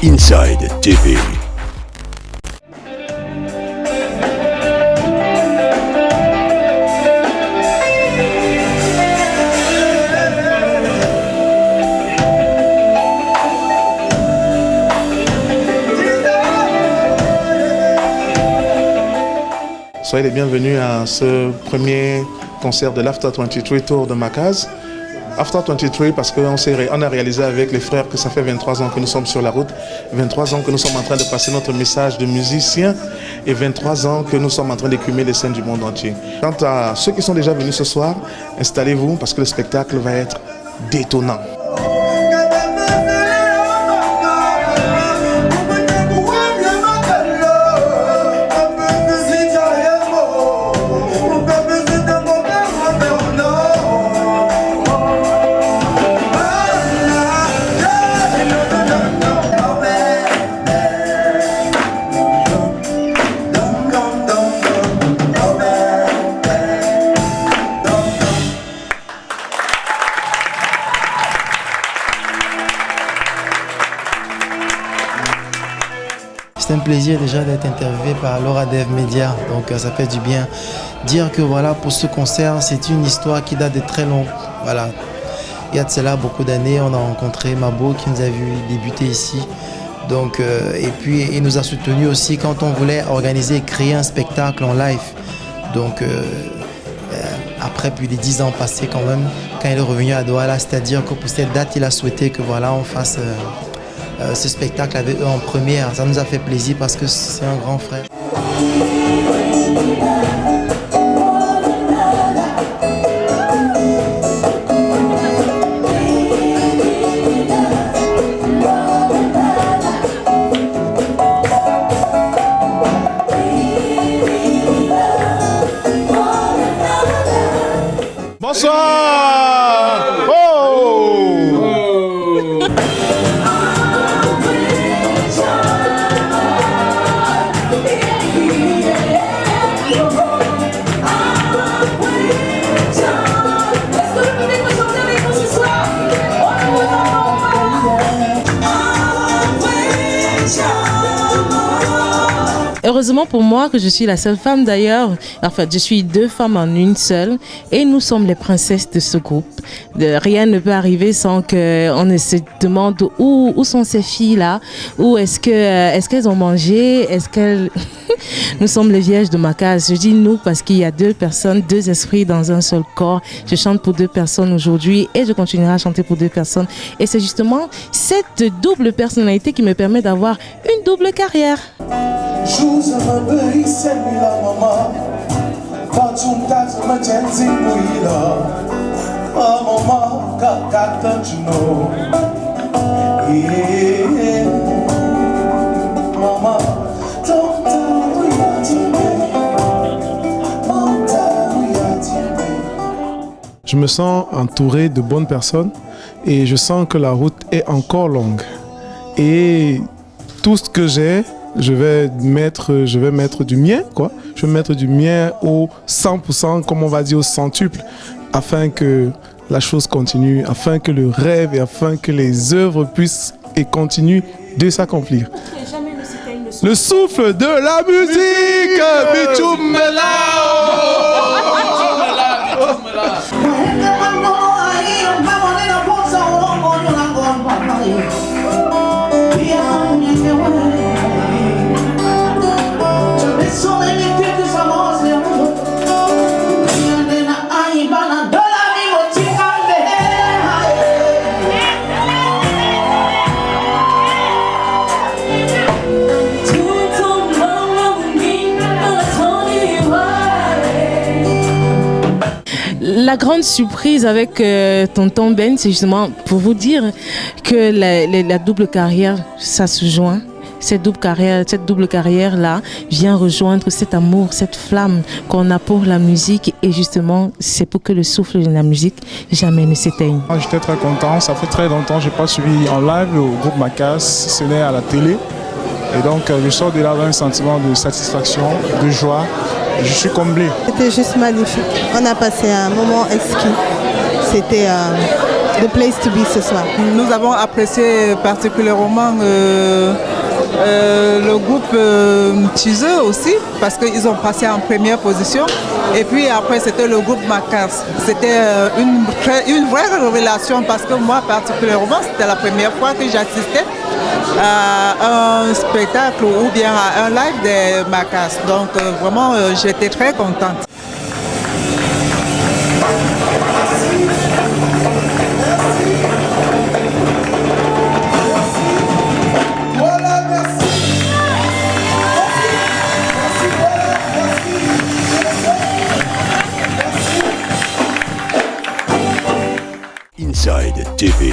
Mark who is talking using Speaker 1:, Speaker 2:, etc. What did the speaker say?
Speaker 1: Inside TV.
Speaker 2: Soyez les bienvenus à ce premier concert de l'After 23 Tour de Makaz. After 23 parce qu'on a réalisé avec les frères que ça fait 23 ans que nous sommes sur la route, 23 ans que nous sommes en train de passer notre message de musicien et 23 ans que nous sommes en train d'écumer les scènes du monde entier. Quant à ceux qui sont déjà venus ce soir, installez-vous parce que le spectacle va être détonnant.
Speaker 3: C'est un plaisir déjà d'être interviewé par Laura Dev Media, donc ça fait du bien. Dire que voilà, pour ce concert, c'est une histoire qui date de très long. Voilà. Il y a de cela beaucoup d'années, on a rencontré Mabo qui nous a vu débuter ici. Donc, et puis il nous a soutenus aussi quand on voulait organiser et créer un spectacle en live. Donc après plus de 10 ans passés quand même, quand il est revenu à Douala, c'est-à-dire que pour cette date, il a souhaité que voilà, on fasse ce spectacle avec eux en première. Ça nous a fait plaisir parce que c'est un grand frère.
Speaker 2: Bonsoir!
Speaker 4: Heureusement pour moi que je suis la seule femme d'ailleurs. En fait, je suis deux femmes en une seule et nous sommes les princesses de ce groupe. Rien ne peut arriver sans qu'on ne se demande où sont ces filles-là, où est-ce qu'elles ont mangé, est-ce qu'elles... Nous sommes les vierges de Makaz. Je dis nous parce qu'il y a deux personnes, deux esprits dans un seul corps. Je chante pour deux personnes aujourd'hui et je continuerai à chanter pour deux personnes. Et c'est justement cette double personnalité qui me permet d'avoir une double carrière.
Speaker 5: Je me sens entouré de bonnes personnes et je sens que la route est encore longue. Et tout ce que j'ai, je vais mettre du mien, quoi. Je vais mettre du mien au 100%, comme on va dire au centuple, afin que la chose continue, afin que le rêve et afin que les œuvres puissent et continuent de s'accomplir. Le souffle de la musique,
Speaker 4: La grande surprise avec Tonton Ben, c'est justement pour vous dire que la double carrière, ça se joint. Cette double carrière-là vient rejoindre cet amour, cette flamme qu'on a pour la musique. Et justement, c'est pour que le souffle de la musique jamais ne s'éteigne.
Speaker 5: J'étais très content. Ça fait très longtemps que je n'ai pas suivi en live le groupe Makaz. Ce n'est à la télé. Et donc, je sors de là avec un sentiment de satisfaction, de joie. Je suis comblé.
Speaker 6: C'était juste magnifique. On a passé un moment exquis. C'était
Speaker 1: the place to be ce soir?
Speaker 6: Nous avons apprécié particulièrement le groupe Tizeux aussi, parce qu'ils ont passé en première position. Et puis après, c'était le groupe Macas. C'était une vraie révélation, parce que moi, particulièrement, c'était la première fois que j'assistais à un spectacle ou bien à un live des Macas. Donc vraiment, j'étais très contente.
Speaker 7: Inside TV.